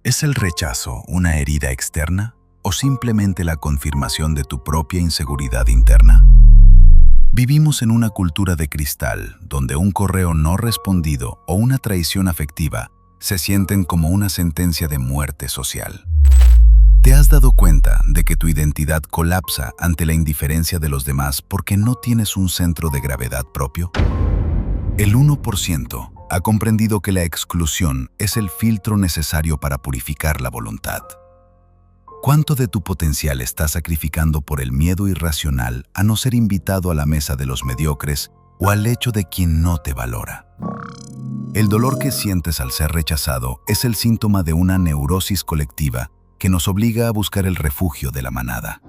¿Es el rechazo una herida externa o simplemente la confirmación de tu propia inseguridad interna? Vivimos en una cultura de cristal donde un correo no respondido o una traición afectiva se sienten como una sentencia de muerte social. ¿Te has dado cuenta de que tu identidad colapsa ante la indiferencia de los demás porque no tienes un centro de gravedad propio? El 1% ha comprendido que la exclusión es el filtro necesario para purificar la voluntad. ¿Cuánto de tu potencial estás sacrificando por el miedo irracional a no ser invitado a la mesa de los mediocres o al hecho de quien no te valora? El dolor que sientes al ser rechazado es el síntoma de una neurosis colectiva que nos obliga a buscar el refugio de la manada.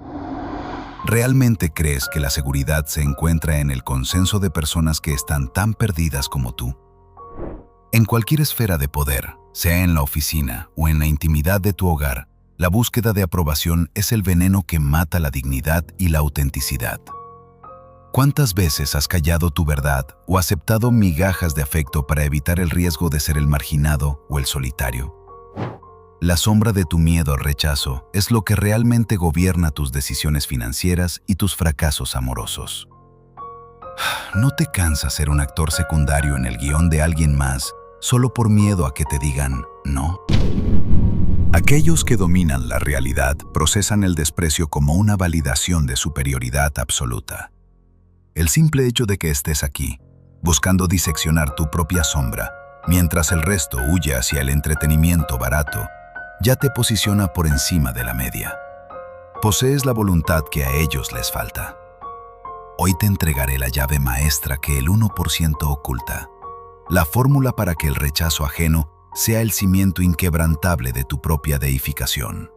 ¿Realmente crees que la seguridad se encuentra en el consenso de personas que están tan perdidas como tú? En cualquier esfera de poder, sea en la oficina o en la intimidad de tu hogar, la búsqueda de aprobación es el veneno que mata la dignidad y la autenticidad. ¿Cuántas veces has callado tu verdad o aceptado migajas de afecto para evitar el riesgo de ser el marginado o el solitario? La sombra de tu miedo al rechazo es lo que realmente gobierna tus decisiones financieras y tus fracasos amorosos. ¿No te cansa ser un actor secundario en el guión de alguien más solo por miedo a que te digan no? Aquellos que dominan la realidad procesan el desprecio como una validación de superioridad absoluta. El simple hecho de que estés aquí, buscando diseccionar tu propia sombra, mientras el resto huye hacia el entretenimiento barato, ya te posiciona por encima de la media. Posees la voluntad que a ellos les falta. Hoy te entregaré la llave maestra que el 1% oculta, la fórmula para que el rechazo ajeno sea el cimiento inquebrantable de tu propia deificación.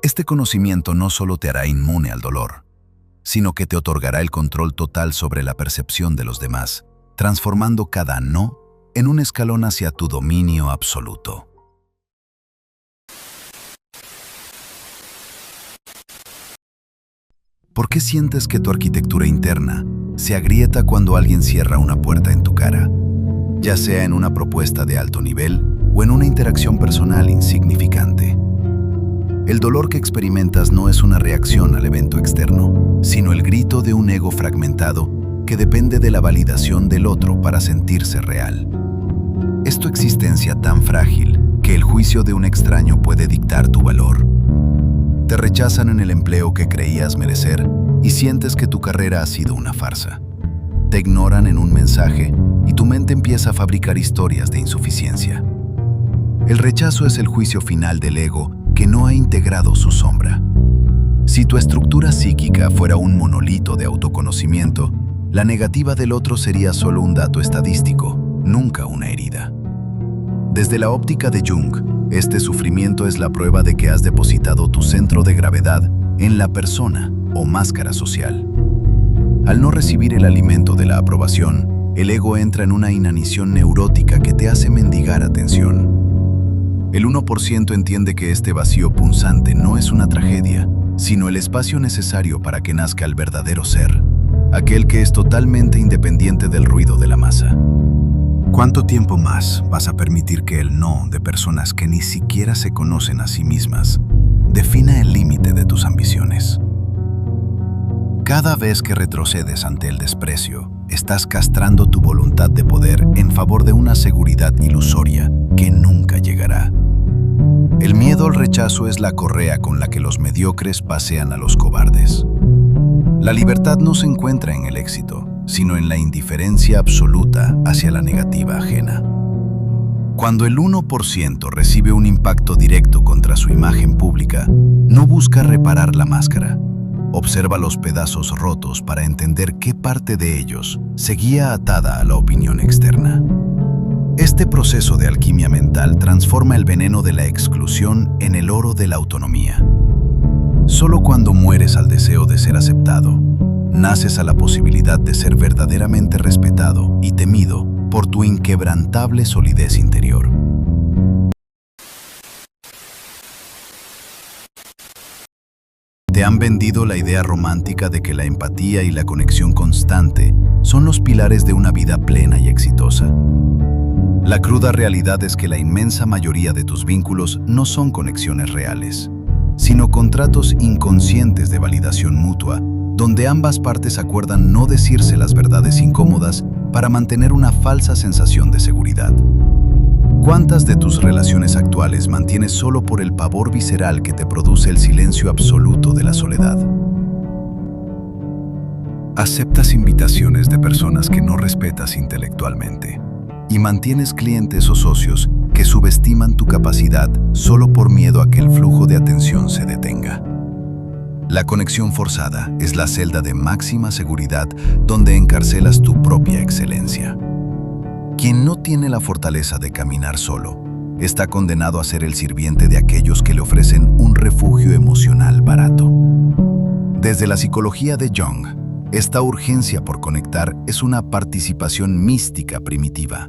Este conocimiento no solo te hará inmune al dolor, sino que te otorgará el control total sobre la percepción de los demás, transformando cada no en un escalón hacia tu dominio absoluto. ¿Por qué sientes que tu arquitectura interna se agrieta cuando alguien cierra una puerta en tu cara? Ya sea en una propuesta de alto nivel o en una interacción personal insignificante. El dolor que experimentas no es una reacción al evento externo, sino el grito de un ego fragmentado que depende de la validación del otro para sentirse real. Es tu existencia tan frágil que el juicio de un extraño puede dictar tu valor. Te rechazan en el empleo que creías merecer y sientes que tu carrera ha sido una farsa. Te ignoran en un mensaje y tu mente empieza a fabricar historias de insuficiencia. El rechazo es el juicio final del ego que no ha integrado su sombra. Si tu estructura psíquica fuera un monolito de autoconocimiento, la negativa del otro sería solo un dato estadístico, nunca una herida. Desde la óptica de Jung, este sufrimiento es la prueba de que has depositado tu centro de gravedad en la persona o máscara social. Al no recibir el alimento de la aprobación, el ego entra en una inanición neurótica que te hace mendigar atención. El 1% entiende que este vacío punzante no es una tragedia, sino el espacio necesario para que nazca el verdadero ser, aquel que es totalmente independiente del ruido de la masa. ¿Cuánto tiempo más vas a permitir que el no de personas que ni siquiera se conocen a sí mismas defina el límite de tus ambiciones? Cada vez que retrocedes ante el desprecio, estás castrando tu voluntad de poder en favor de una seguridad ilusoria que nunca llegará. El miedo al rechazo es la correa con la que los mediocres pasean a los cobardes. La libertad no se encuentra en el éxito, sino en la indiferencia absoluta hacia la negativa ajena. Cuando el 1% recibe un impacto directo contra su imagen pública, no busca reparar la máscara. Observa los pedazos rotos para entender qué parte de ellos seguía atada a la opinión externa. Este proceso de alquimia mental transforma el veneno de la exclusión en el oro de la autonomía. Solo cuando mueres al deseo de ser aceptado, naces a la posibilidad de ser verdaderamente respetado y temido por tu inquebrantable solidez interior. Te han vendido la idea romántica de que la empatía y la conexión constante son los pilares de una vida plena y exitosa. La cruda realidad es que la inmensa mayoría de tus vínculos no son conexiones reales, sino contratos inconscientes de validación mutua, donde ambas partes acuerdan no decirse las verdades incómodas para mantener una falsa sensación de seguridad. ¿Cuántas de tus relaciones actuales mantienes solo por el pavor visceral que te produce el silencio absoluto de la soledad? Aceptas invitaciones de personas que no respetas intelectualmente y mantienes clientes o socios que subestiman tu capacidad solo por miedo a que el flujo de atención se detenga. La conexión forzada es la celda de máxima seguridad donde encarcelas tu propia excelencia. Quien no tiene la fortaleza de caminar solo está condenado a ser el sirviente de aquellos que le ofrecen un refugio emocional barato. Desde la psicología de Jung, esta urgencia por conectar es una participación mística primitiva,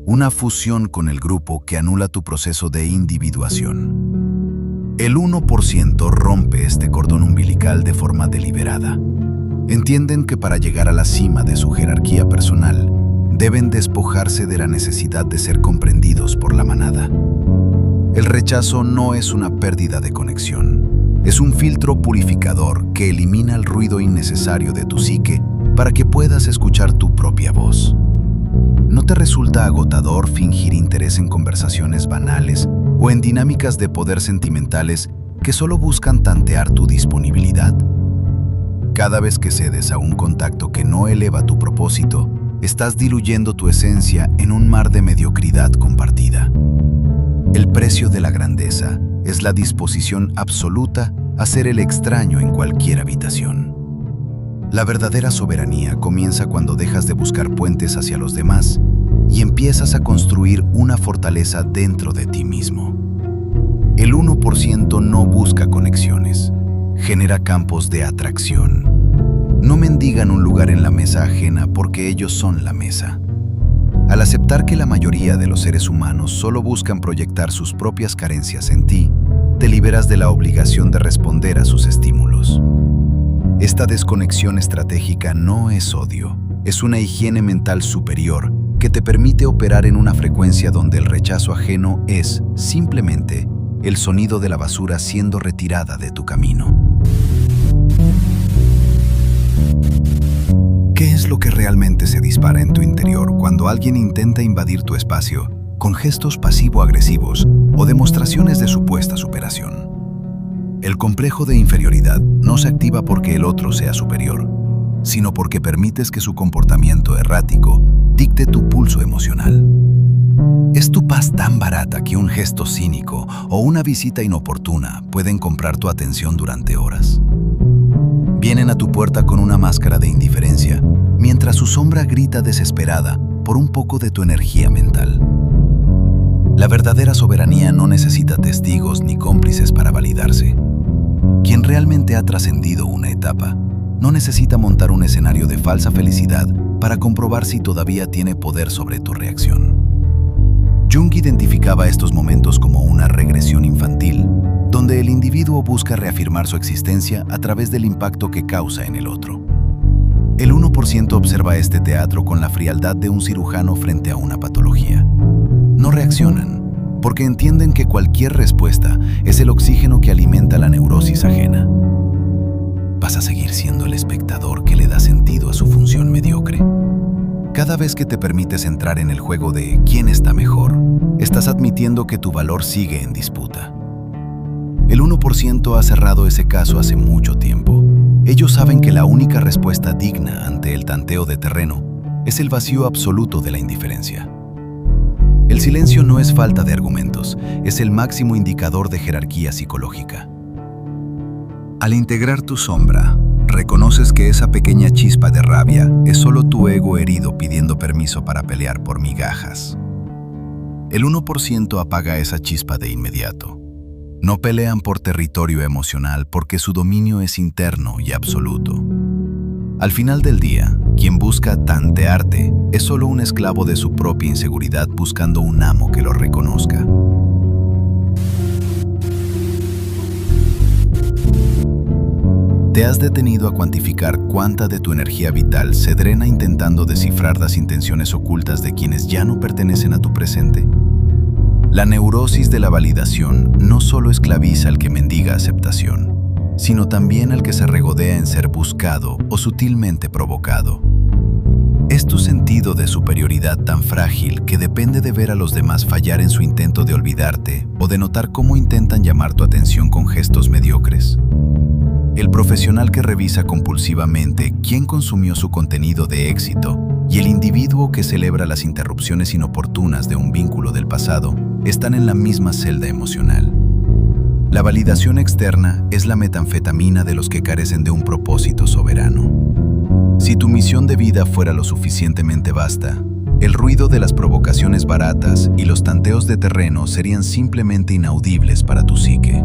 una fusión con el grupo que anula tu proceso de individuación. El 1% rompe este cordón umbilical de forma deliberada. Entienden que para llegar a la cima de su jerarquía personal, deben despojarse de la necesidad de ser comprendidos por la manada. El rechazo no es una pérdida de conexión, es un filtro purificador que elimina el ruido innecesario de tu psique para que puedas escuchar tu propia voz. ¿No te resulta agotador fingir interés en conversaciones banales o en dinámicas de poder sentimentales que solo buscan tantear tu disponibilidad? Cada vez que cedes a un contacto que no eleva tu propósito, estás diluyendo tu esencia en un mar de mediocridad compartida. El precio de la grandeza es la disposición absoluta a ser el extraño en cualquier habitación. La verdadera soberanía comienza cuando dejas de buscar puentes hacia los demás y empiezas a construir una fortaleza dentro de ti mismo. El 1% no busca conexiones, genera campos de atracción. No mendigan un lugar en la mesa ajena porque ellos son la mesa. Al aceptar que la mayoría de los seres humanos solo buscan proyectar sus propias carencias en ti, te liberas de la obligación de responder a sus estímulos. Esta desconexión estratégica no es odio, es una higiene mental superior que te permite operar en una frecuencia donde el rechazo ajeno es, simplemente, el sonido de la basura siendo retirada de tu camino. ¿Qué es lo que realmente se dispara en tu interior cuando alguien intenta invadir tu espacio con gestos pasivo-agresivos o demostraciones de supuesta superación? El complejo de inferioridad no se activa porque el otro sea superior, sino porque permites que su comportamiento errático dicte tu pulso emocional. ¿Es tu paz tan barata que un gesto cínico o una visita inoportuna pueden comprar tu atención durante horas? Vienen a tu puerta con una máscara de indiferencia, mientras su sombra grita desesperada por un poco de tu energía mental. La verdadera soberanía no necesita testigos ni cómplices para validarse. Quien realmente ha trascendido una etapa no necesita montar un escenario de falsa felicidad para comprobar si todavía tiene poder sobre tu reacción. Jung identificaba estos momentos como una regresión infantil, donde el individuo busca reafirmar su existencia a través del impacto que causa en el otro. El 1% observa este teatro con la frialdad de un cirujano frente a una patología. No reaccionan, porque entienden que cualquier respuesta es el oxígeno que alimenta la neurosis ajena. Vas a seguir siendo el espectador que le da sentido a su función mediocre. Cada vez que te permites entrar en el juego de quién está mejor, estás admitiendo que tu valor sigue en disputa. El 1% ha cerrado ese caso hace mucho tiempo. Ellos saben que la única respuesta digna ante el tanteo de terreno es el vacío absoluto de la indiferencia. El silencio no es falta de argumentos, es el máximo indicador de jerarquía psicológica. Al integrar tu sombra, reconoces que esa pequeña chispa de rabia es solo tu ego herido pidiendo permiso para pelear por migajas. El 1% apaga esa chispa de inmediato. No pelean por territorio emocional porque su dominio es interno y absoluto. Al final del día, quien busca tantearte es solo un esclavo de su propia inseguridad buscando un amo que lo reconozca. ¿Te has detenido a cuantificar cuánta de tu energía vital se drena intentando descifrar las intenciones ocultas de quienes ya no pertenecen a tu presente? La neurosis de la validación no solo esclaviza al que mendiga aceptación, sino también al que se regodea en ser buscado o sutilmente provocado. Es tu sentido de superioridad tan frágil que depende de ver a los demás fallar en su intento de olvidarte o de notar cómo intentan llamar tu atención con gestos mediocres. El profesional que revisa compulsivamente quién consumió su contenido de éxito y el individuo que celebra las interrupciones inoportunas de un vínculo del pasado están en la misma celda emocional. La validación externa es la metanfetamina de los que carecen de un propósito soberano. Si tu misión de vida fuera lo suficientemente vasta, el ruido de las provocaciones baratas y los tanteos de terreno serían simplemente inaudibles para tu psique.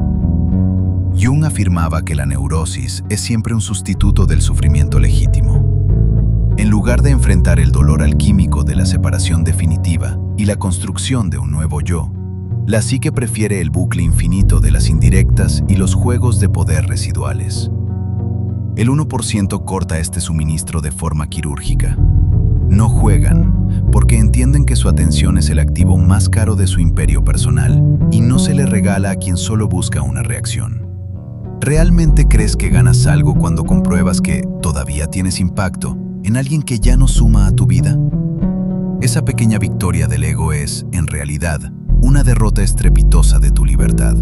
Jung afirmaba que la neurosis es siempre un sustituto del sufrimiento legítimo. En lugar de enfrentar el dolor alquímico de la separación definitiva y la construcción de un nuevo yo, la psique prefiere el bucle infinito de las indirectas y los juegos de poder residuales. El 1% corta este suministro de forma quirúrgica. No juegan, porque entienden que su atención es el activo más caro de su imperio personal y no se le regala a quien solo busca una reacción. ¿Realmente crees que ganas algo cuando compruebas que todavía tienes impacto en alguien que ya no suma a tu vida? Esa pequeña victoria del ego es, en realidad, una derrota estrepitosa de tu libertad.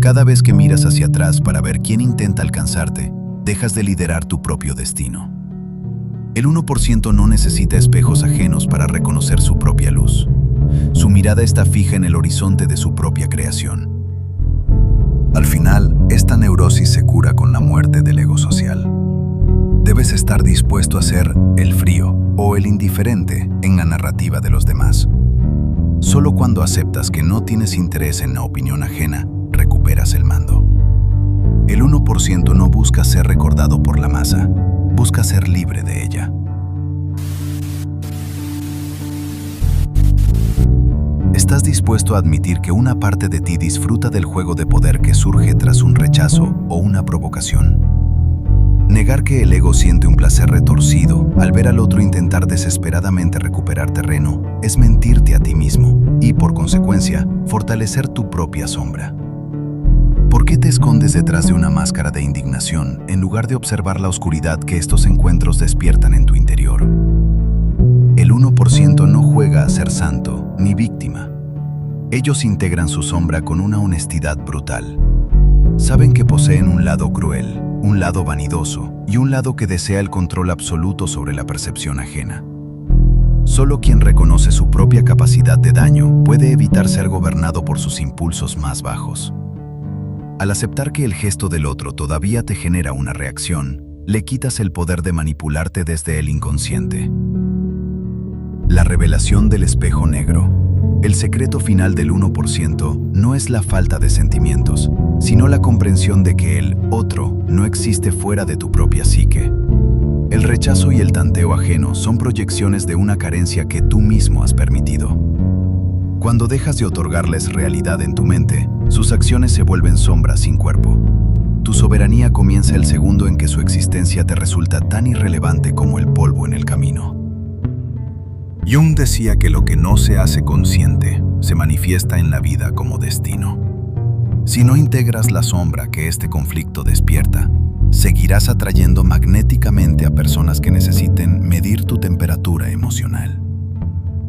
Cada vez que miras hacia atrás para ver quién intenta alcanzarte, dejas de liderar tu propio destino. El 1% no necesita espejos ajenos para reconocer su propia luz. Su mirada está fija en el horizonte de su propia creación. Al final, esta neurosis se cura con la muerte del ego social. Debes estar dispuesto a ser el frío o el indiferente en la narrativa de los demás. Solo cuando aceptas que no tienes interés en la opinión ajena, recuperas el mando. El 1% no busca ser recordado por la masa, busca ser libre de ella. ¿Estás dispuesto a admitir que una parte de ti disfruta del juego de poder que surge tras un rechazo o una provocación? Negar que el ego siente un placer retorcido al ver al otro intentar desesperadamente recuperar terreno es mentirte a ti mismo y, por consecuencia, fortalecer tu propia sombra. ¿Por qué te escondes detrás de una máscara de indignación en lugar de observar la oscuridad que estos encuentros despiertan en tu interior? El 1% no juega a ser santo ni víctima. Ellos integran su sombra con una honestidad brutal. Saben que poseen un lado cruel, un lado vanidoso y un lado que desea el control absoluto sobre la percepción ajena. Solo quien reconoce su propia capacidad de daño puede evitar ser gobernado por sus impulsos más bajos. Al aceptar que el gesto del otro todavía te genera una reacción, le quitas el poder de manipularte desde el inconsciente. La revelación del espejo negro. El secreto final del 1% no es la falta de sentimientos, sino la comprensión de que el otro no existe fuera de tu propia psique. El rechazo y el tanteo ajeno son proyecciones de una carencia que tú mismo has permitido. Cuando dejas de otorgarles realidad en tu mente, sus acciones se vuelven sombras sin cuerpo. Tu soberanía comienza el segundo en que su existencia te resulta tan irrelevante como el polvo en el camino. Jung decía que lo que no se hace consciente se manifiesta en la vida como destino. Si no integras la sombra que este conflicto despierta, seguirás atrayendo magnéticamente a personas que necesiten medir tu temperatura emocional.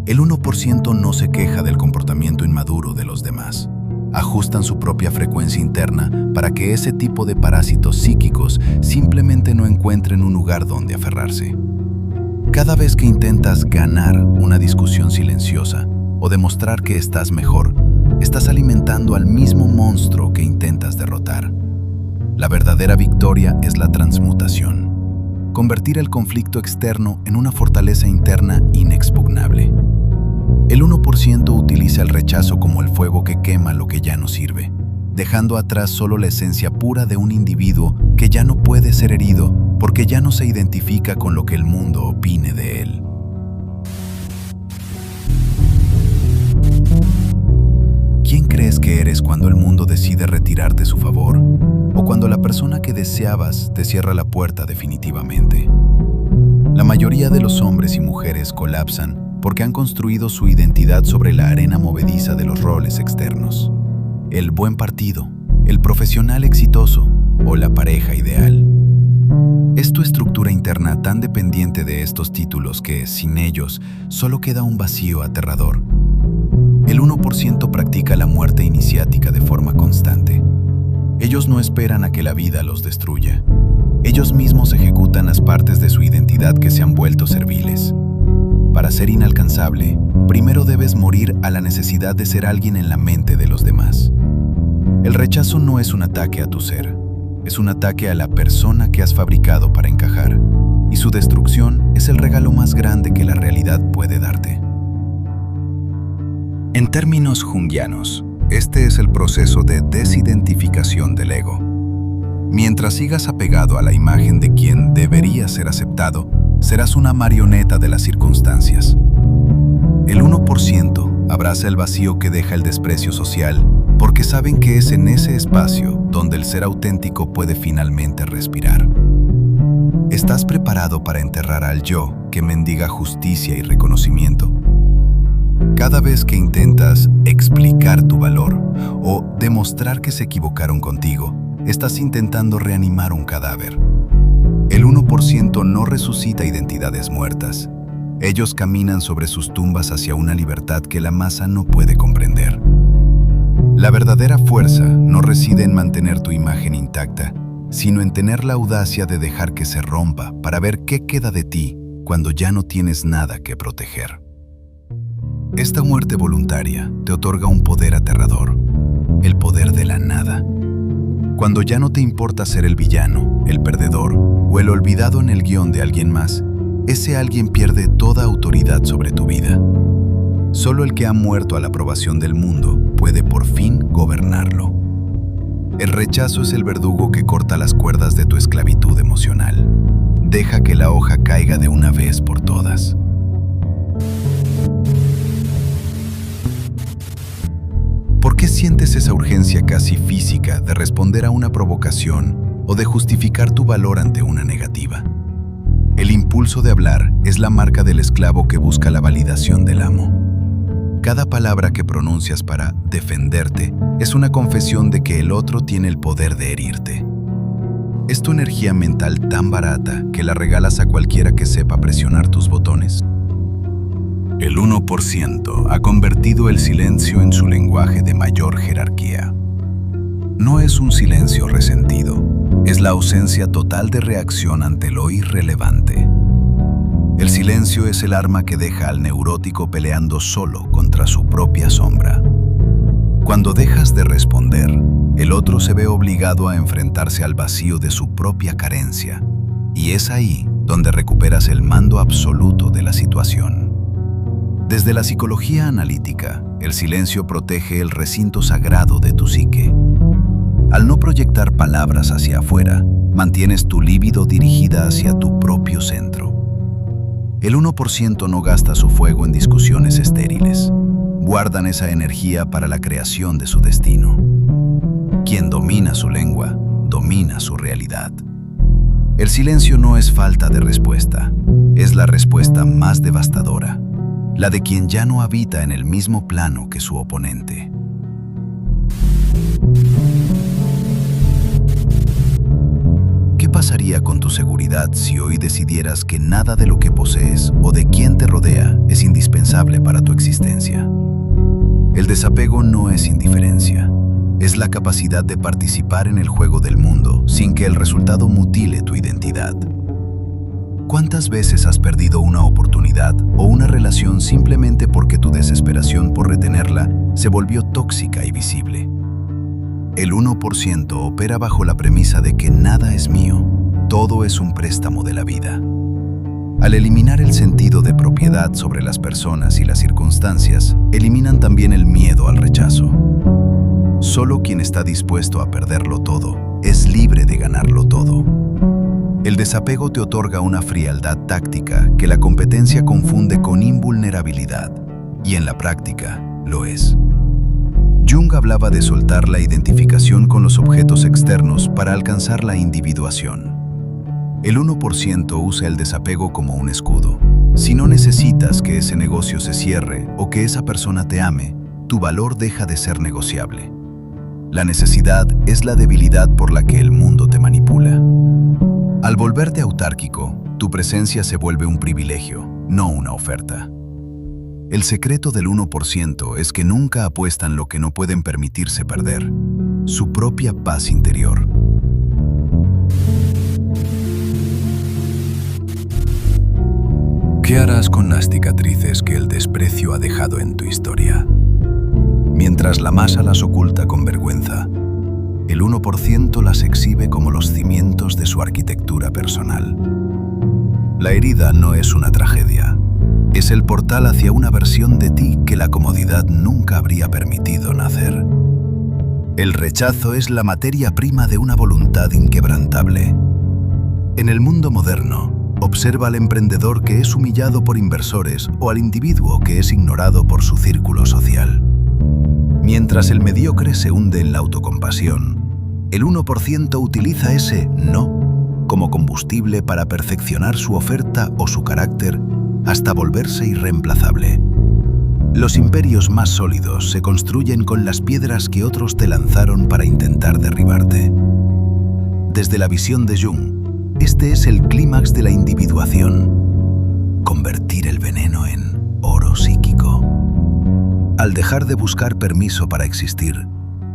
El 1% no se queja del comportamiento inmaduro de los demás. Ajustan su propia frecuencia interna para que ese tipo de parásitos psíquicos simplemente no encuentren un lugar donde aferrarse. Cada vez que intentas ganar una discusión silenciosa o demostrar que estás mejor, estás alimentando al mismo monstruo que intentas derrotar. La verdadera victoria es la transmutación. Convertir el conflicto externo en una fortaleza interna inexpugnable. El 1% utiliza el rechazo como el fuego que quema lo que ya no sirve, dejando atrás solo la esencia pura de un individuo que ya no puede ser herido porque ya no se identifica con lo que el mundo opine de él. ¿Quién cree crees que eres cuando el mundo decide retirarte su favor o cuando la persona que deseabas te cierra la puerta definitivamente. La mayoría de los hombres y mujeres colapsan porque han construido su identidad sobre la arena movediza de los roles externos. El buen partido, el profesional exitoso o la pareja ideal. Es tu estructura interna tan dependiente de estos títulos que, sin ellos, solo queda un vacío aterrador. El 1% practica la muerte iniciática de forma constante. Ellos no esperan a que la vida los destruya. Ellos mismos ejecutan las partes de su identidad que se han vuelto serviles. Para ser inalcanzable, primero debes morir a la necesidad de ser alguien en la mente de los demás. El rechazo no es un ataque a tu ser, es un ataque a la persona que has fabricado para encajar, y su destrucción es el regalo más grande que la realidad puede darte. En términos junguianos, este es el proceso de desidentificación del ego. Mientras sigas apegado a la imagen de quien debería ser aceptado, serás una marioneta de las circunstancias. El 1% abraza el vacío que deja el desprecio social porque saben que es en ese espacio donde el ser auténtico puede finalmente respirar. ¿Estás preparado para enterrar al yo que mendiga justicia y reconocimiento? Cada vez que intentas explicar tu valor o demostrar que se equivocaron contigo, estás intentando reanimar un cadáver. El 1% no resucita identidades muertas. Ellos caminan sobre sus tumbas hacia una libertad que la masa no puede comprender. La verdadera fuerza no reside en mantener tu imagen intacta, sino en tener la audacia de dejar que se rompa para ver qué queda de ti cuando ya no tienes nada que proteger. Esta muerte voluntaria te otorga un poder aterrador, el poder de la nada. Cuando ya no te importa ser el villano, el perdedor o el olvidado en el guión de alguien más, ese alguien pierde toda autoridad sobre tu vida. Solo el que ha muerto a la aprobación del mundo puede por fin gobernarlo. El rechazo es el verdugo que corta las cuerdas de tu esclavitud emocional. Deja que la hoja caiga de una vez por todas. ¿Por qué sientes esa urgencia casi física de responder a una provocación o de justificar tu valor ante una negativa? El impulso de hablar es la marca del esclavo que busca la validación del amo. Cada palabra que pronuncias para defenderte es una confesión de que el otro tiene el poder de herirte. ¿Es tu energía mental tan barata que la regalas a cualquiera que sepa presionar tus botones? El 1% ha convertido el silencio en su lenguaje de mayor jerarquía. No es un silencio resentido, es la ausencia total de reacción ante lo irrelevante. El silencio es el arma que deja al neurótico peleando solo contra su propia sombra. Cuando dejas de responder, el otro se ve obligado a enfrentarse al vacío de su propia carencia, y es ahí donde recuperas el mando absoluto de la situación. Desde la psicología analítica, el silencio protege el recinto sagrado de tu psique. Al no proyectar palabras hacia afuera, mantienes tu líbido dirigida hacia tu propio centro. El 1% no gasta su fuego en discusiones estériles. Guardan esa energía para la creación de su destino. Quien domina su lengua, domina su realidad. El silencio no es falta de respuesta, es la respuesta más devastadora. La de quien ya no habita en el mismo plano que su oponente. ¿Qué pasaría con tu seguridad si hoy decidieras que nada de lo que posees o de quien te rodea es indispensable para tu existencia? El desapego no es indiferencia, es la capacidad de participar en el juego del mundo sin que el resultado mutile tu identidad. ¿Cuántas veces has perdido una oportunidad o una relación simplemente porque tu desesperación por retenerla se volvió tóxica y visible? El 1% opera bajo la premisa de que nada es mío, todo es un préstamo de la vida. Al eliminar el sentido de propiedad sobre las personas y las circunstancias, eliminan también el miedo al rechazo. Solo quien está dispuesto a perderlo todo es libre de ganarlo todo. El desapego te otorga una frialdad táctica que la competencia confunde con invulnerabilidad, y en la práctica lo es. Jung hablaba de soltar la identificación con los objetos externos para alcanzar la individuación. El 1% usa el desapego como un escudo. Si no necesitas que ese negocio se cierre o que esa persona te ame, tu valor deja de ser negociable. La necesidad es la debilidad por la que el mundo te manipula. Al volverte autárquico, tu presencia se vuelve un privilegio, no una oferta. El secreto del 1% es que nunca apuestan lo que no pueden permitirse perder, su propia paz interior. ¿Qué harás con las cicatrices que el desprecio ha dejado en tu historia? Mientras la masa las oculta con vergüenza, el 1% las exhibe como los cimientos de su arquitectura personal. La herida no es una tragedia. Es el portal hacia una versión de ti que la comodidad nunca habría permitido nacer. El rechazo es la materia prima de una voluntad inquebrantable. En el mundo moderno, observa al emprendedor que es humillado por inversores o al individuo que es ignorado por su círculo social. Mientras el mediocre se hunde en la autocompasión, el 1% utiliza ese no como combustible para perfeccionar su oferta o su carácter hasta volverse irreemplazable. Los imperios más sólidos se construyen con las piedras que otros te lanzaron para intentar derribarte. Desde la visión de Jung, este es el clímax de la individuación: convertir el veneno en oro psíquico. Al dejar de buscar permiso para existir,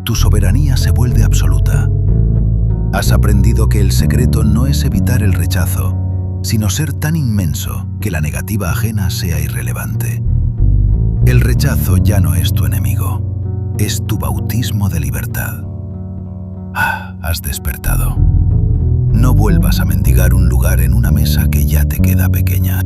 tu soberanía se vuelve absoluta. Has aprendido que el secreto no es evitar el rechazo, sino ser tan inmenso que la negativa ajena sea irrelevante. El rechazo ya no es tu enemigo, es tu bautismo de libertad. Has despertado. No vuelvas a mendigar un lugar en una mesa que ya te queda pequeña.